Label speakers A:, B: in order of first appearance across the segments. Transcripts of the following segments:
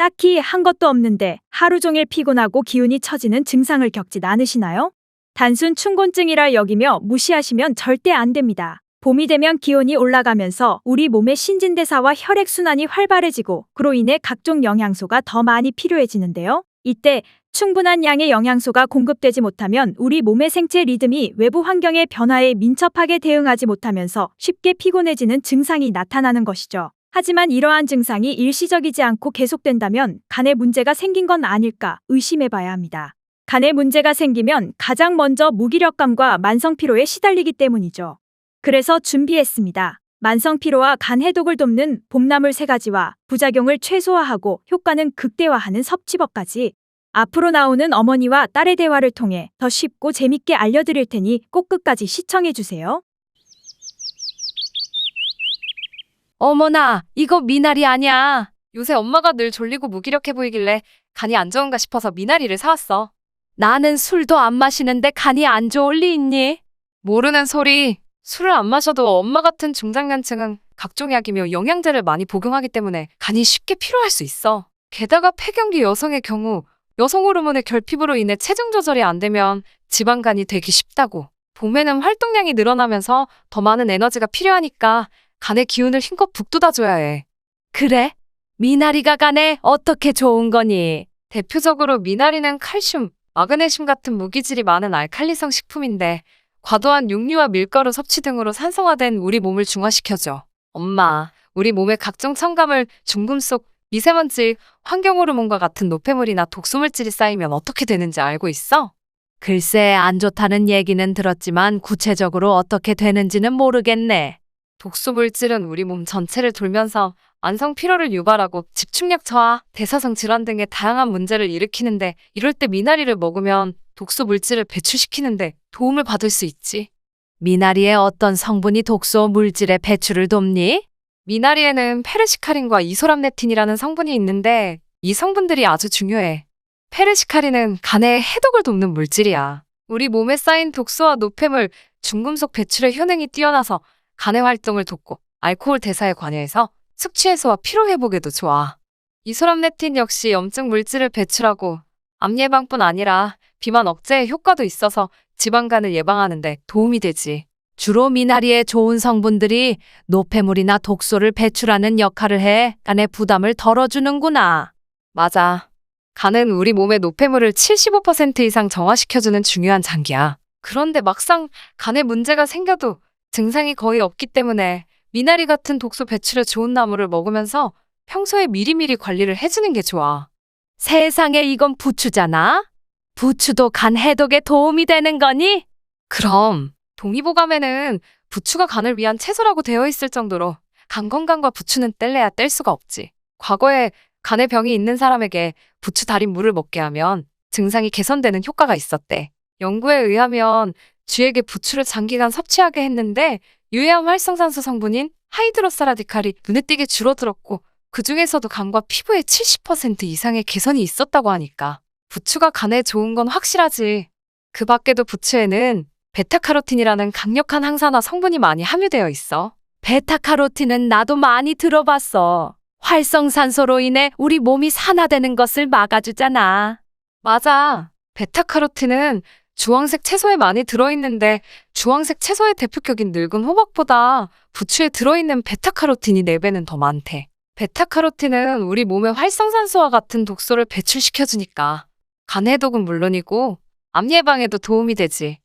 A: 딱히 한 것도 없는데 하루 종일 피곤하고 기운이 처지는 증상을 겪진 않으시나요? 단순 춘곤증이라 여기며 무시하시면 절대 안 됩니다. 봄이 되면 기온이 올라가면서 우리 몸의 신진대사와 혈액순환이 활발해지고 그로 인해 각종 영양소가 더 많이 필요해지는데요. 이때 충분한 양의 영양소가 공급되지 못하면 우리 몸의 생체 리듬이 외부 환경의 변화에 민첩하게 대응하지 못하면서 쉽게 피곤해지는 증상이 나타나는 것이죠. 하지만 이러한 증상이 일시적이지 않고 계속된다면 간에 문제가 생긴 건 아닐까 의심해봐야 합니다. 간에 문제가 생기면 가장 먼저 무기력감과 만성피로에 시달리기 때문이죠. 그래서 준비했습니다. 만성피로와 간 해독을 돕는 봄나물 3가지와 부작용을 최소화하고 효과는 극대화하는 섭취법까지 앞으로 나오는 어머니와 딸의 대화를 통해 더 쉽고 재밌게 알려드릴 테니 꼭 끝까지 시청해주세요.
B: 어머나, 이거 미나리 아니야. 요새 엄마가 늘 졸리고 무기력해 보이길래 간이 안 좋은가 싶어서 미나리를 사왔어. 나는 술도 안 마시는데 간이 안 좋을 리 있니? 모르는 소리. 술을 안 마셔도 엄마 같은 중장년층은 각종 약이며 영양제를 많이 복용하기 때문에 간이 쉽게 피로할 수 있어. 게다가 폐경기 여성의 경우 여성 호르몬의 결핍으로 인해 체중 조절이 안 되면 지방간이 되기 쉽다고. 봄에는 활동량이 늘어나면서 더 많은 에너지가 필요하니까 간의 기운을 힘껏 북돋아줘야 해. 그래? 미나리가 간에 어떻게 좋은 거니? 대표적으로 미나리는 칼슘, 마그네슘 같은 무기질이 많은 알칼리성 식품인데 과도한 육류와 밀가루 섭취 등으로 산성화된 우리 몸을 중화시켜줘. 엄마, 우리 몸의 각종 첨가물, 중금속, 미세먼지, 환경호르몬과 같은 노폐물이나 독소물질이 쌓이면 어떻게 되는지 알고 있어? 글쎄, 안 좋다는 얘기는 들었지만 구체적으로 어떻게 되는지는 모르겠네. 독소물질은 우리 몸 전체를 돌면서 만성 피로를 유발하고 집중력 저하, 대사성 질환 등의 다양한 문제를 일으키는데 이럴 때 미나리를 먹으면 독소 물질을 배출시키는데 도움을 받을 수 있지. 미나리의 어떤 성분이 독소 물질의 배출을 돕니? 미나리에는 페르시카린과 이소람네틴이라는 성분이 있는데 이 성분들이 아주 중요해. 페르시카린은 간의 해독을 돕는 물질이야. 우리 몸에 쌓인 독소와 노폐물, 중금속 배출의 효능이 뛰어나서 간의 활동을 돕고 알코올 대사에 관여해서 숙취 해소와 피로 회복에도 좋아. 이소람네틴 역시 염증 물질을 배출하고 암 예방뿐 아니라 비만 억제에 효과도 있어서 지방간을 예방하는 데 도움이 되지. 주로 미나리의 좋은 성분들이 노폐물이나 독소를 배출하는 역할을 해 간의 부담을 덜어주는구나. 맞아. 간은 우리 몸의 노폐물을 75% 이상 정화시켜주는 중요한 장기야. 그런데 막상 간에 문제가 생겨도 증상이 거의 없기 때문에 미나리 같은 독소 배출에 좋은 나물을 먹으면서 평소에 미리미리 관리를 해주는 게 좋아. 세상에, 이건 부추잖아? 부추도 간 해독에 도움이 되는 거니? 그럼 동의보감에는 부추가 간을 위한 채소라고 되어 있을 정도로 간 건강과 부추는 뗄래야 뗄 수가 없지. 과거에 간에 병이 있는 사람에게 부추 달인 물을 먹게 하면 증상이 개선되는 효과가 있었대. 연구에 의하면 쥐에게 부추를 장기간 섭취하게 했는데 유해한 활성산소 성분인 하이드로사라디칼이 눈에 띄게 줄어들었고 그 중에서도 간과 피부의 70% 이상의 개선이 있었다고 하니까 부추가 간에 좋은 건 확실하지. 그 밖에도 부추에는 베타카로틴이라는 강력한 항산화 성분이 많이 함유되어 있어. 베타카로틴은 나도 많이 들어봤어. 활성산소로 인해 우리 몸이 산화되는 것을 막아주잖아. 맞아. 베타카로틴은 주황색 채소에 많이 들어있는데 주황색 채소의 대표격인 늙은 호박보다 부추에 들어있는 베타카로틴이 4배는 더 많대. 베타카로틴은 우리 몸의 활성산소와 같은 독소를 배출시켜주니까 간 해독은 물론이고 암 예방에도 도움이 되지.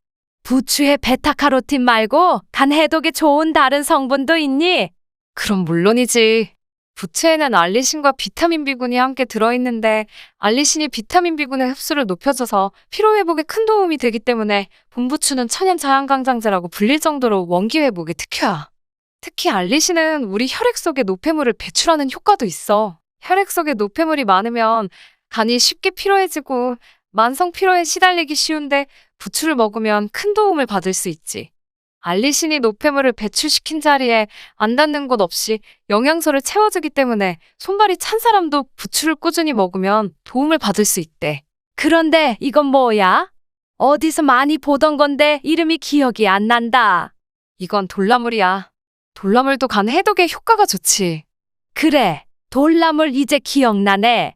B: 부추에 베타카로틴 말고 간 해독에 좋은 다른 성분도 있니? 그럼 물론이지. 부추에는 알리신과 비타민 B군이 함께 들어있는데 알리신이 비타민 B군의 흡수를 높여줘서 피로회복에 큰 도움이 되기 때문에 봄부추는 천연 자연강장제라고 불릴 정도로 원기회복에 특효야. 특히 알리신은 우리 혈액 속에 노폐물을 배출하는 효과도 있어. 혈액 속에 노폐물이 많으면 간이 쉽게 피로해지고 만성 피로에 시달리기 쉬운데 부추를 먹으면 큰 도움을 받을 수 있지. 알리신이 노폐물을 배출시킨 자리에 안 닿는 곳 없이 영양소를 채워주기 때문에 손발이 찬 사람도 부추를 꾸준히 먹으면 도움을 받을 수 있대. 그런데 이건 뭐야? 어디서 많이 보던 건데 이름이 기억이 안 난다. 이건 돌나물이야. 돌나물도 간 해독에 효과가 좋지. 그래, 돌나물 이제 기억나네.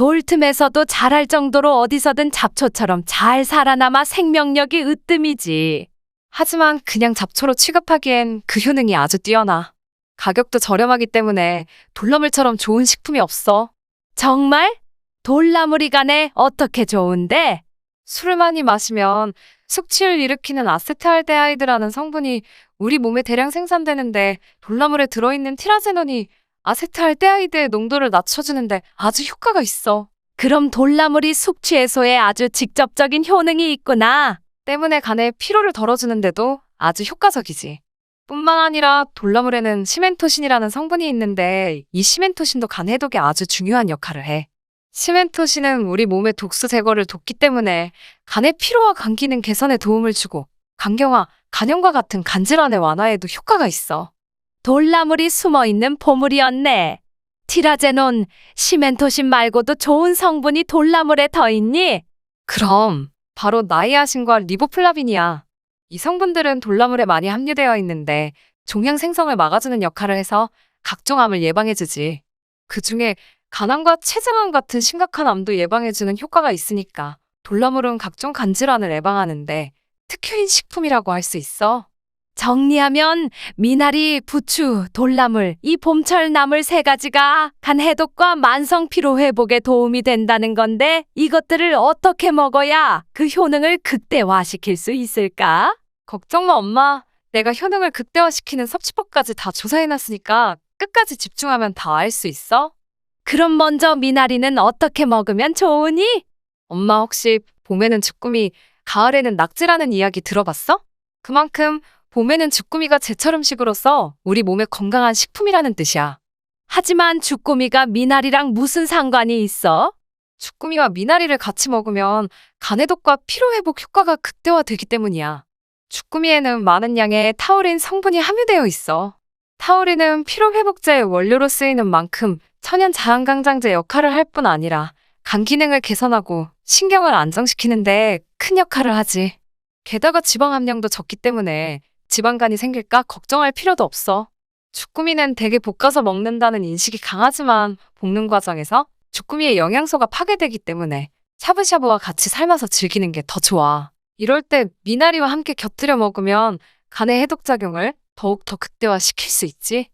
B: 돌틈에서도 자랄 정도로 어디서든 잡초처럼 잘 살아남아 생명력이 으뜸이지. 하지만 그냥 잡초로 취급하기엔 그 효능이 아주 뛰어나. 가격도 저렴하기 때문에 돌나물처럼 좋은 식품이 없어. 정말? 돌나물이 간에 어떻게 좋은데? 술을 많이 마시면 숙취를 일으키는 아세트알데하이드라는 성분이 우리 몸에 대량 생산되는데 돌나물에 들어있는 티라제논이 아세트알데하이드의 농도를 낮춰주는데 아주 효과가 있어. 그럼 돌나물이 숙취 해소에 아주 직접적인 효능이 있구나. 때문에 간에 피로를 덜어주는데도 아주 효과적이지. 뿐만 아니라 돌나물에는 시멘토신이라는 성분이 있는데 이 시멘토신도 간 해독에 아주 중요한 역할을 해. 시멘토신은 우리 몸의 독소 제거를 돕기 때문에 간의 피로와 간 기능 개선에 도움을 주고 간경화, 간염과 같은 간질환의 완화에도 효과가 있어. 돌나물이 숨어있는 보물이었네. 티라제논, 시멘토신 말고도 좋은 성분이 돌나물에 더 있니? 그럼 바로 나이아신과 리보플라빈이야. 이 성분들은 돌나물에 많이 함유되어 있는데 종양 생성을 막아주는 역할을 해서 각종 암을 예방해주지. 그중에 간암과 췌장암 같은 심각한 암도 예방해주는 효과가 있으니까 돌나물은 각종 간질환을 예방하는데 특효인 식품이라고 할 수 있어. 정리하면 미나리, 부추, 돌나물, 이 봄철 나물 세 가지가 간 해독과 만성 피로 회복에 도움이 된다는 건데 이것들을 어떻게 먹어야 그 효능을 극대화시킬 수 있을까? 걱정 마, 엄마. 내가 효능을 극대화시키는 섭취법까지 다 조사해놨으니까 끝까지 집중하면 다 알 수 있어. 그럼 먼저 미나리는 어떻게 먹으면 좋으니? 엄마 혹시 봄에는 주꾸미, 가을에는 낙지라는 이야기 들어봤어? 그만큼 봄에는 주꾸미가 제철 음식으로서 우리 몸에 건강한 식품이라는 뜻이야. 하지만 주꾸미가 미나리랑 무슨 상관이 있어? 주꾸미와 미나리를 같이 먹으면 간해독과 피로회복 효과가 극대화되기 때문이야. 주꾸미에는 많은 양의 타우린 성분이 함유되어 있어. 타우린은 피로회복제의 원료로 쓰이는 만큼 천연 자한강장제 역할을 할 뿐 아니라 간 기능을 개선하고 신경을 안정시키는데 큰 역할을 하지. 게다가 지방 함량도 적기 때문에 지방간이 생길까 걱정할 필요도 없어. 주꾸미는 대게 볶아서 먹는다는 인식이 강하지만 볶는 과정에서 주꾸미의 영양소가 파괴되기 때문에 샤브샤브와 같이 삶아서 즐기는 게 더 좋아. 이럴 때 미나리와 함께 곁들여 먹으면 간의 해독작용을 더욱 더 극대화시킬 수 있지.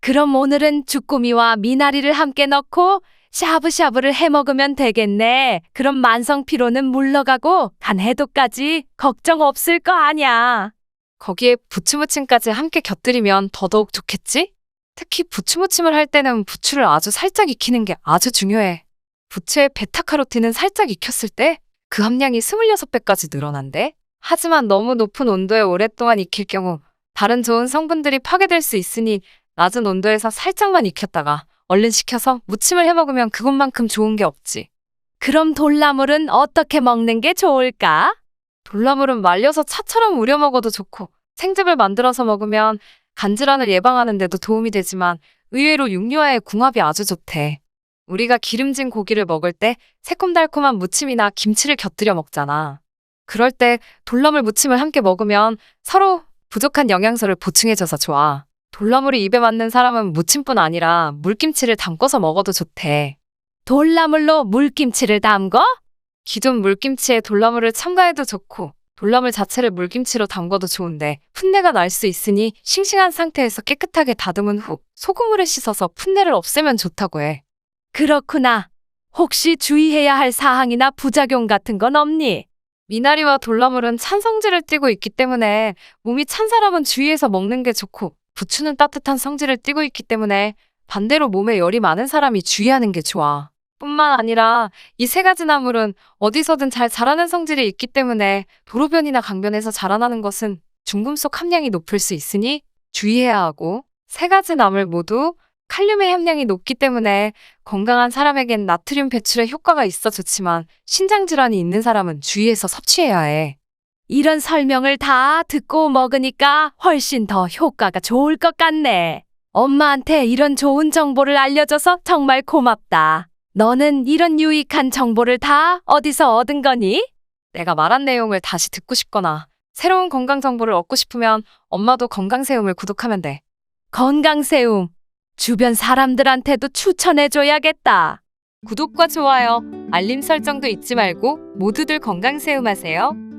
B: 그럼 오늘은 주꾸미와 미나리를 함께 넣고 샤브샤브를 해 먹으면 되겠네. 그럼 만성 피로는 물러가고 간 해독까지 걱정 없을 거 아냐. 거기에 부추무침까지 함께 곁들이면 더더욱 좋겠지? 특히 부추무침을 할 때는 부추를 아주 살짝 익히는 게 아주 중요해. 부추의 베타카로틴은 살짝 익혔을 때 그 함량이 26배까지 늘어난대. 하지만 너무 높은 온도에 오랫동안 익힐 경우 다른 좋은 성분들이 파괴될 수 있으니 낮은 온도에서 살짝만 익혔다가 얼른 식혀서 무침을 해 먹으면 그것만큼 좋은 게 없지. 그럼 돌나물은 어떻게 먹는 게 좋을까? 돌나물은 말려서 차처럼 우려 먹어도 좋고 생즙을 만들어서 먹으면 간질환을 예방하는 데도 도움이 되지만 의외로 육류와의 궁합이 아주 좋대. 우리가 기름진 고기를 먹을 때 새콤달콤한 무침이나 김치를 곁들여 먹잖아. 그럴 때 돌나물 무침을 함께 먹으면 서로 부족한 영양소를 보충해줘서 좋아. 돌나물이 입에 맞는 사람은 무침뿐 아니라 물김치를 담궈서 먹어도 좋대. 돌나물로 물김치를 담궈? 기존 물김치에 돌나물을 첨가해도 좋고 돌나물 자체를 물김치로 담궈도 좋은데 풋내가 날 수 있으니 싱싱한 상태에서 깨끗하게 다듬은 후 소금물에 씻어서 풋내를 없애면 좋다고 해. 그렇구나. 혹시 주의해야 할 사항이나 부작용 같은 건 없니? 미나리와 돌나물은 찬 성질을 띠고 있기 때문에 몸이 찬 사람은 주의해서 먹는 게 좋고 부추는 따뜻한 성질을 띠고 있기 때문에 반대로 몸에 열이 많은 사람이 주의하는 게 좋아. 뿐만 아니라 이 세 가지 나물은 어디서든 잘 자라는 성질이 있기 때문에 도로변이나 강변에서 자라나는 것은 중금속 함량이 높을 수 있으니 주의해야 하고 세 가지 나물 모두 칼륨의 함량이 높기 때문에 건강한 사람에겐 나트륨 배출에 효과가 있어 좋지만 신장질환이 있는 사람은 주의해서 섭취해야 해. 이런 설명을 다 듣고 먹으니까 훨씬 더 효과가 좋을 것 같네. 엄마한테 이런 좋은 정보를 알려줘서 정말 고맙다. 너는 이런 유익한 정보를 다 어디서 얻은 거니? 내가 말한 내용을 다시 듣고 싶거나 새로운 건강 정보를 얻고 싶으면 엄마도 건강새움을 구독하면 돼. 건강새움. 주변 사람들한테도 추천해줘야겠다. 구독과 좋아요, 알림 설정도 잊지 말고 모두들 건강 세움하세요.